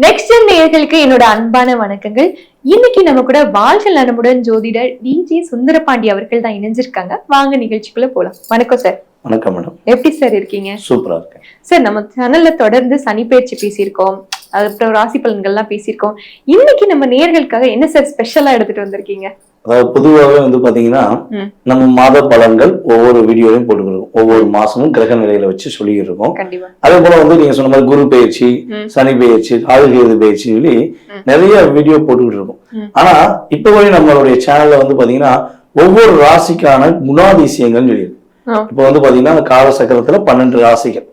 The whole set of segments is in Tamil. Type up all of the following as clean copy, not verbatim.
நெக்ஸ்ட் நேயர்களுக்கு என்னோட அன்பான வணக்கங்கள். இன்னைக்கு நம்ம கூட வாழ்க நலமுடன் ஜோதிடர் டிஜே சுந்தரபாண்டி அவர்கள் தான் இணைஞ்சிருக்காங்க. வாங்க நிகழ்ச்சிக்குள்ள போலாம். வணக்கம் சார். வணக்கம் மேடம். எப்படி சார் இருக்கீங்க? சூப்பரா இருக்கேன் சார். நம்ம சேனல்ல தொடர்ந்து சனி பயிற்சி பேசியிருக்கோம், அதுக்கப்புறம் ராசி பலன்கள்லாம் பேசியிருக்கோம். இன்னைக்கு நம்ம நேயர்களுக்காக என்ன சார் ஸ்பெஷலா எடுத்துட்டு வந்திருக்கீங்க? அதாவது பொதுவாகவே பாத்தீங்கன்னா நம்ம மாத பலன்கள் ஒவ்வொரு வீடியோலையும் போட்டுக்கிறோம். ஒவ்வொரு மாசமும் கிரக நிலையில வச்சு சொல்லிட்டு இருக்கோம். அதே போல நீங்க சொன்ன மாதிரி குரு பயிற்சி, சனி பயிற்சி, ராகு பயிற்சி சொல்லி நிறைய வீடியோ போட்டுக்கிட்டு இருக்கோம். ஆனா இப்ப வரை நம்மளுடைய சேனல்ல பாத்தீங்கன்னா ஒவ்வொரு ராசிக்கான குணாதிசயங்கள் சொல்லியிருக்கு. இப்ப பாத்தீங்கன்னா கால சக்கரத்துல 12 ராசிகள்.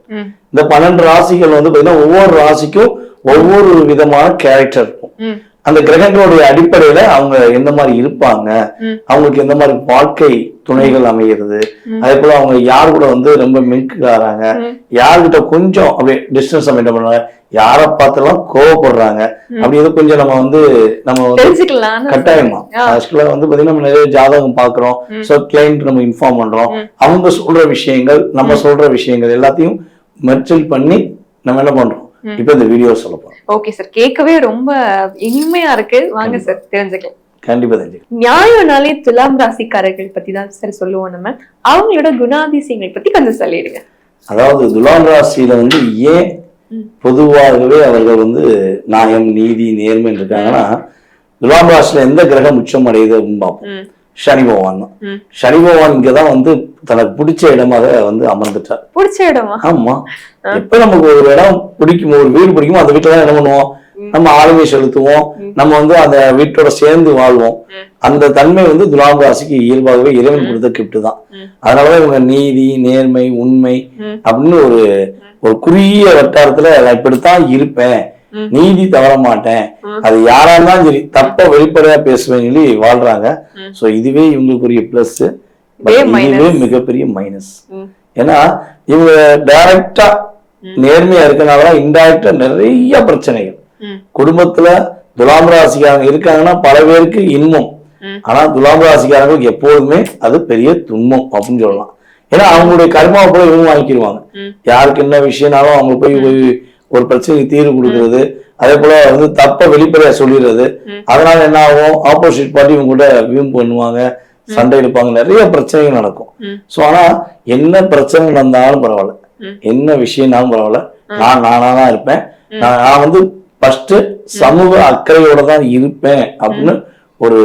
இந்த 12 ராசிகள் பாத்தீங்கன்னா ஒவ்வொரு ராசிக்கும் ஒவ்வொரு விதமான கேரக்டர் இருக்கும். அந்த கிரகங்களுடைய அடிப்படையில அவங்க எந்த மாதிரி இருப்பாங்க, அவங்களுக்கு எந்த மாதிரி வாழ்க்கை துணைகள் அமைகிறது, அதே போல அவங்க யாரு கூட ரொம்ப மின்காராங்க, யாருகிட்ட கொஞ்சம் அப்படியே டிஸ்டன்ஸ் மெயின்டைன் பண்றாங்க, யாரை பார்த்தெல்லாம் கோவப்படுறாங்க, அப்படி கொஞ்சம் நம்ம கட்டாயமா ஆக்சுவலா பாத்தீங்கன்னா நம்ம நிறைய ஜாதகம் பாக்குறோம். சோ கிளைண்ட் நம்ம இன்ஃபார்ம் பண்றோம், அவங்க சொல்ற விஷயங்கள் நம்ம சொல்ற விஷயங்கள் எல்லாத்தையும் மெர்ஜல் பண்ணி நம்ம என்ன பண்றோம் இப்ப இந்த வீடியோ சொல்ல போறோம். ஓகே சார், கேட்கவே ரொம்ப இனிமையா இருக்கு. வாங்க சார் தெரிஞ்சுக்கலாம். கண்டிப்பா தெரிஞ்சுக்கலாம். நியாயனாலே துலாம் ராசிக்காரர்கள் பத்தி தான் சார் சொல்லுவோம். நம்ம அவங்களோட குணாதிசயங்களை பத்தி கொஞ்சம் சொல்லிடுங்க. அதாவது துலாம் ராசியில ஏன் பொதுவாகவே அவர்கள் நியாயம், நீதி, நேர்மை இருக்காங்கன்னா, துலாம் ராசியில எந்த கிரகம் உச்சம் அடையுது அப்படின்னு பார்ப்போம். சனி பகவான் தான். சனி பகவான் இங்கதான் தனக்கு பிடிச்ச இடமாக அமர்ந்துட்டார். பிடிச்ச இடமா? ஆமா. எப்ப நமக்கு ஒரு இடம் பிடிக்குமோ, ஒரு வீடு பிடிக்குமோ, அந்த வீட்டுல தான் என்ன பண்ணுவோம், நம்ம ஆளுமை செலுத்துவோம், நம்ம அந்த வீட்டோட சேர்ந்து வாழ்வோம். அந்த தன்மை துலாம் ராசிக்கு இயல்பாகவே இறைவன் கொடுத்த கிஃப்ட் தான். அதனாலதான் இவங்க நீதி, நேர்மை, உண்மை அப்படின்னு ஒரு குறுகிய வட்டாரத்துல நான் இப்படித்தான் இருப்பேன், நீதி தவற மாட்டேன், அது யாரா இருந்தாலும் சரி தப்ப வெளிப்படையா பேசுவேன் சொல்லி வாழ்றாங்க. சோ இதுவே இவங்களுக்குரிய பிளஸ், இதுவே மிகப்பெரிய மைனஸ். ஏன்னா இவங்க டைரக்டா நேர்மையா இருக்கனாலதான் இன்டைரக்டா நிறைய பிரச்சனைகள் குடும்பத்துல துலாம் ராசிக்காரங்க இருக்காங்கன்னா பல பேருக்கு இன்பம், ஆனா துலாம் ராசிக்காரங்களுக்கு எப்போதுமே அது பெரிய துன்பம் அப்படின்னு சொல்லலாம். ஏன்னா அவங்களுடைய கர்மாவை போல இவங்க வாங்கிக்கிடுவாங்க. யாருக்கு என்ன விஷயம்னாலும் அவங்க போய் ஒரு பிரச்சனைக்கு தீர்வு கொடுக்கறது, அதே போல தப்ப வெளிப்படையா சொல்லிடுறது. அதனால என்ன ஆகும், ஆப்போசிட் பார்ட்டி இவங்க கூட வியூம் பண்ணுவாங்க, சண்டை எடுப்பாங்க, நிறைய பிரச்சனைகள் நடக்கும். சோ ஆனா என்ன பிரச்சனை நடந்தாலும் பரவாயில்ல, என்ன விஷயம்னாலும் பரவாயில்ல, நான் நானாதான் இருப்பேன், நான் ஃபர்ஸ்ட் சமூக அக்கறையோட தான் இருப்பேன் அப்படின்னு ஒரு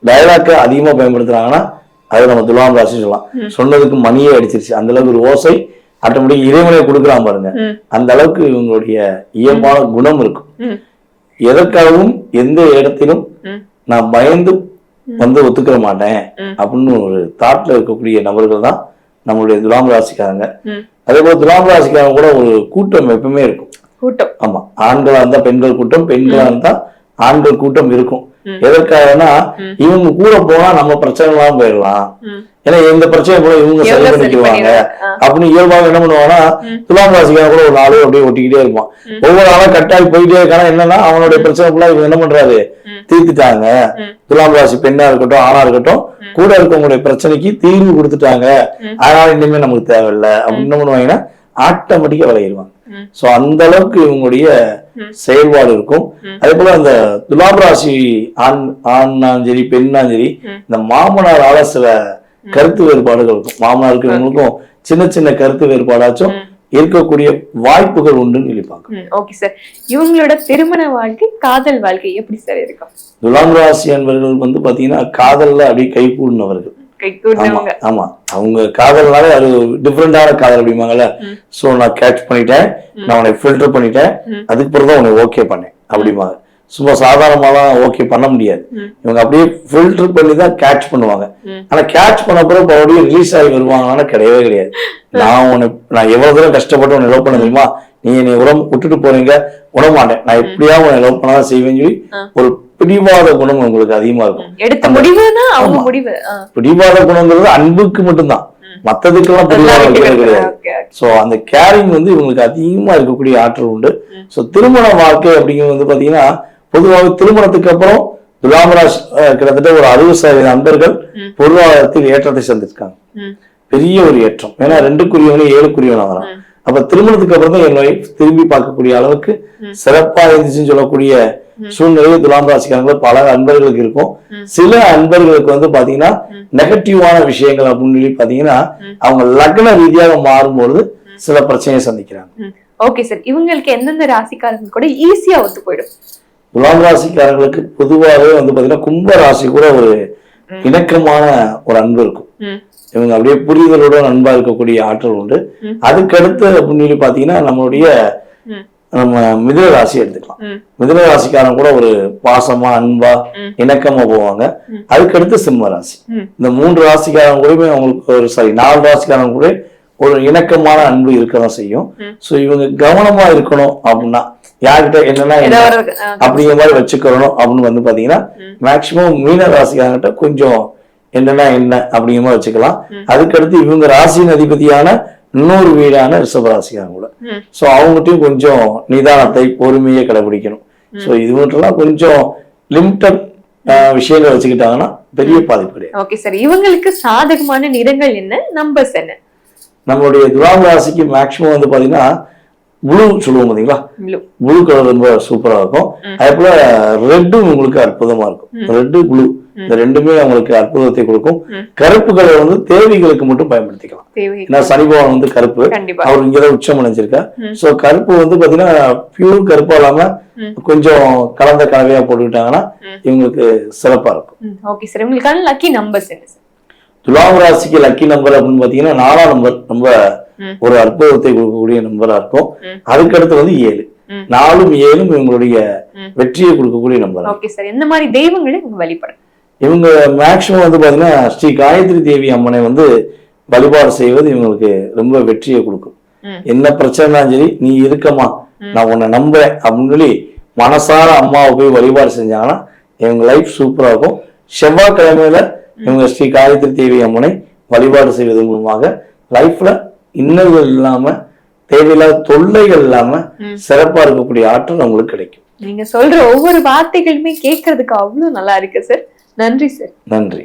டயலாக்க அதிகமா பயன்படுத்துறாங்கன்னா அது நம்ம துலாம் ராசி சொல்லலாம். சொன்னதுக்கு மணியே அடிச்சிருச்சு, அந்த அளவுக்கு ஒரு ஓசை ஆட்டோமேட்டிக் இறைவனை கொடுக்குறான் பாருங்க. அந்த அளவுக்கு இவங்களுடைய இயல்பான குணம் இருக்கும். எதற்காகவும் எந்த இடத்திலும் நான் பயந்து ஒத்துக்கிற மாட்டேன் அப்படின்னு ஒரு தாட்ல இருக்கக்கூடிய நபர்கள் தான் நம்மளுடைய துலாம் ராசிக்காரங்க. அதே போல துலாம் ராசிக்காரங்க கூட ஒரு கூட்டம் எப்பவுமே இருக்கும். ஆமா, ஆண்களா இருந்தா பெண்கள் கூட்டம், பெண்களா இருந்தா ஆண்கள் கூட்டம் இருக்கும். எதற்காகனா இவங்க கூட போனா நம்ம பிரச்சனை எல்லாம் போயிடலாம், ஏன்னா எந்த பிரச்சனை போல இவங்க சரி பண்ணிக்குவாங்க அப்படின்னு இயல்பாக என்ன பண்ணுவாங்கன்னா துலாம் ராசிக்காக கூட ஒரு நாளும் அப்படியே ஒட்டிக்கிட்டே இருப்பான். ஒவ்வொரு ஆளும் கட்டாயி போயிட்டே இருக்கானா என்னன்னா அவனுடைய பிரச்சனை ஃபுல்லா இவங்க என்ன பண்றாரு, தீர்த்துட்டாங்க. துலாம் ராசி பெண்ணா இருக்கட்டும் ஆணா இருக்கட்டும் கூட இருக்கவங்களுடைய பிரச்சனைக்கு தீர்வு கொடுத்துட்டாங்க, அதனால இனிமே நமக்கு தேவையில்லை அப்படின்னு என்ன பண்ணுவாங்கன்னா ஆட்டோமேட்டிக்கா விளையிடுவாங்க. சோ அந்த அளவுக்கு இவங்களுடைய செயல்பாடு இருக்கும். அதே போல அந்த துலாம் ராசி ஆணாலும் சரி பெண்ணாலும் சரி இந்த மாமனாரால சில கருத்து வேறுபாடுகள் இருக்கும். மாமனாருக்கு இவங்களுக்கும் சின்ன சின்ன கருத்து வேறுபாடாச்சும் இருக்கக்கூடிய வாய்ப்புகள் உண்டுன்னு சொல்லிப்பாங்க. ஓகே சார், இவங்களோட திருமண வாழ்க்கை, காதல் வாழ்க்கை எப்படி சார் இருக்கும்? துலாம் ராசி என்பவர்கள் பாத்தீங்கன்னா காதல்ல அப்படியே கை கூடினவர்கள். ஆமா, அவங்க காதல்னாலே அது டிஃபரெண்டான காதல் அப்படிம்பாங்கல்ல. சோ நான் கேட்ச் பண்ணிட்டேன், நான் உன்னை ஃபில்டர் பண்ணிட்டேன், அதுக்கு பிறகுதான் உன்னை ஓகே பண்ணேன் அப்படிம்பாங்க. சும்மா சாதாரணமாலாம் ஓகே பண்ண முடியாது, இவங்க அப்படியே ஃபில்டர் பண்ணி தான் கேட்ச் பண்ணுவாங்க. ஆனா கேட்ச் பண்ண பிறகு மறுபடியும் ரிலீஸ் ஆகி வருவாங்கன்னா கிடையவே கிடையாது. நான் எவ்வளவு தூரம் கஷ்டப்பட்டு உன்னை லவ் பண்ண தெரியுமா, நீ என்னை விட்டுட்டு போறீங்க, விட மாட்டேன், நான் எப்படியா உன்னை லவ் பண்ணாதான் செய்வேன்னு சொல்லி ஒரு பிடிவாத குணம் உங்களுக்கு அதிகமா இருக்கும். பிடிவாத குணங்கிறது அன்புக்கு மட்டும்தான், மத்ததுக்கெல்லாம் பிடிவாத கிடையாது. சோ அந்த கேரிங் இவங்களுக்கு அதிகமா இருக்கக்கூடிய ஆற்றல் உண்டு. சோ திருமண வாழ்க்கை அப்படிங்கிறது பாத்தீங்கன்னா பொதுவாக திருமணத்துக்கு அப்புறம் துலாம் ராசி கிட்டத்தட்ட ஒரு 60% நண்பர்கள் பொருளாதாரத்தில் ஏற்றத்தை சந்திருக்காங்க. பெரிய ஒரு ஏற்றம். ஏன்னா 2க்குரியவனே 7க்குரியவன் ஆகிறான். அப்ப திருமணத்துக்கு அப்புறம் தான் என் ஒய்ஃப் திரும்பி பார்க்கக்கூடிய அளவுக்கு சிறப்பா இருந்துச்சுன்னு சொல்லக்கூடிய சூழ்நிலை துலாம் ராசிக்காரங்கள பல அன்பர்களுக்கு இருக்கும். சில அன்பர்களுக்கு வந்து பாத்தீங்கன்னா நெகட்டிவான விஷயங்கள் அப்படின்னு சொல்லி பாத்தீங்கன்னா அவங்க லக்ன ரீதியாக மாறும்பொழுது சில பிரச்சனையை சந்திக்கிறாங்க. ஓகே சார், இவங்களுக்கு எந்தெந்த ராசிக்காரங்க கூட ஈஸியா ஒத்து போயிடும்? துலாம் ராசிக்காரர்களுக்கு பொதுவாகவே வந்து பாத்தீங்கன்னா கும்ப ராசி கூட ஒரு இணக்கமான ஒரு அன்பு இருக்கும். இவங்க அப்படியே புரிதலுடன் அன்பா இருக்கக்கூடிய ஆற்றல் உண்டு. அதுக்கடுத்து அப்படின்னு சொல்லி பாத்தீங்கன்னா நம்ம மிதுன ராசி எடுத்துக்கலாம். மிதுன ராசிக்காரன் கூட ஒரு பாசமா அன்பா இணக்கமா போவாங்க. அதுக்கடுத்து சிம்ம ராசி. இந்த 3 ராசிக்காரன் கூடயுமே அவங்களுக்கு ஒரு 4 ராசிக்காரன் கூட ஒரு இணக்கமான அன்பு இருக்கதான் செய்யும். சோ இவங்க கவனமா இருக்கணும் அப்படின்னா யார்கிட்ட என்னன்னா அப்படிங்கிற மாதிரி வச்சுக்கணும் அப்படின்னு வந்து பாத்தீங்கன்னா மேக்சிமம் மீன ராசிக்காரங்கிட்ட கொஞ்சம் என்னன்னா என்ன அப்படிங்கிற மாதிரி வச்சுக்கலாம். அதுக்கடுத்து இவங்க ராசியின் அதிபதியான இன்னொரு வீடான ரிஷப ராசிக்காரங்க கூட சோ அவங்ககிட்டயும் கொஞ்சம் நிதானத்தை பொறுமையை கடைபிடிக்கணும். சோ இது மட்டும் கொஞ்சம் லிமிட்டட் விஷயங்கள் வச்சுக்கிட்டாங்கன்னா பெரிய பாதிப்பு கிடையாது. ஓகே சார், இவங்களுக்கு சாதகமான நிறங்கள் என்ன, நம்பர்ஸ் என்ன? நம்மளுடைய துலாம் ராசிக்கு மேக்சிமம் வந்து பாத்தீங்கன்னா ப்ளூ சொல்லுவோம் பாத்தீங்களா, ப்ளூ கலர் ரொம்ப சூப்பரா இருக்கும். அதே போல ரெட்டும் உங்களுக்கு அற்புதமா இருக்கும். ரெட்டு ப்ளூ இந்த ரெண்டுமே அவங்களுக்கு அற்புதத்தை கொடுக்கும். கருப்பு கலர் வந்து தேவைகளுக்கு மட்டும் பயன்படுத்திக்கலாம். ஏன்னா சனி பகவான் வந்து கருப்பு, அவர் இங்கதான் உச்சம் அடைஞ்சிருக்கா. சோ கருப்பு வந்து பாத்தீங்கன்னா பியூர் கருப்பா இல்லாம கொஞ்சம் கலந்த கலவையா போட்டுக்கிட்டாங்கன்னா இவங்களுக்கு சிறப்பா இருக்கும். ஓகே சார், இவங்களுக்கான லக்கி நம்பர்ஸ் என்ன சார்? துலாம் ராசிக்கு லக்கி நம்பர் அப்படின்னு பாத்தீங்கன்னா 4ஆம் நம்பர் ரொம்ப ஒரு அற்புதத்தை கொடுக்கக்கூடிய நம்பரா இருக்கும். அதுக்கடுத்து வந்து 7. 4ம் 7ம் இவங்களுடைய வெற்றியை கொடுக்கக்கூடிய நம்பர். ஓகே சார், எந்த மாதிரி தெய்வங்களை இவங்க வழிபடும்? இவங்க மேக்சிமம் வந்து பாத்தீங்கன்னா ஸ்ரீ காயத்ரி தேவி அம்மனை வந்து வழிபாடு செய்வது இவங்களுக்கு ரொம்ப வெற்றியை கொடுக்கும். என்ன பிரச்சனைனாலும் சரி நீ இருக்கமா, நான் உன்னை நம்புறேன் அப்படின்னு சொல்லி மனசார அம்மாவை போய் வழிபாடு செஞ்சாங்கன்னா இவங்க லைஃப் சூப்பரா இருக்கும். செவ்வாய்க்கிழமையில இவங்க ஸ்ரீ காயத்ரி தேவி அம்மனை வழிபாடு செய்வதன் மூலமாக லைஃப்ல இன்னல்கள் இல்லாம தேவையில்லாத தொல்லைகள் இல்லாம சிறப்பா இருக்கக்கூடிய ஆற்றல் உங்களுக்கு கிடைக்கும். நீங்க சொல்ற ஒவ்வொரு வார்த்தைகளுமே கேட்கறதுக்கு அவ்வளவு நல்லா இருக்கு சார். நன்றி சார். நன்றி.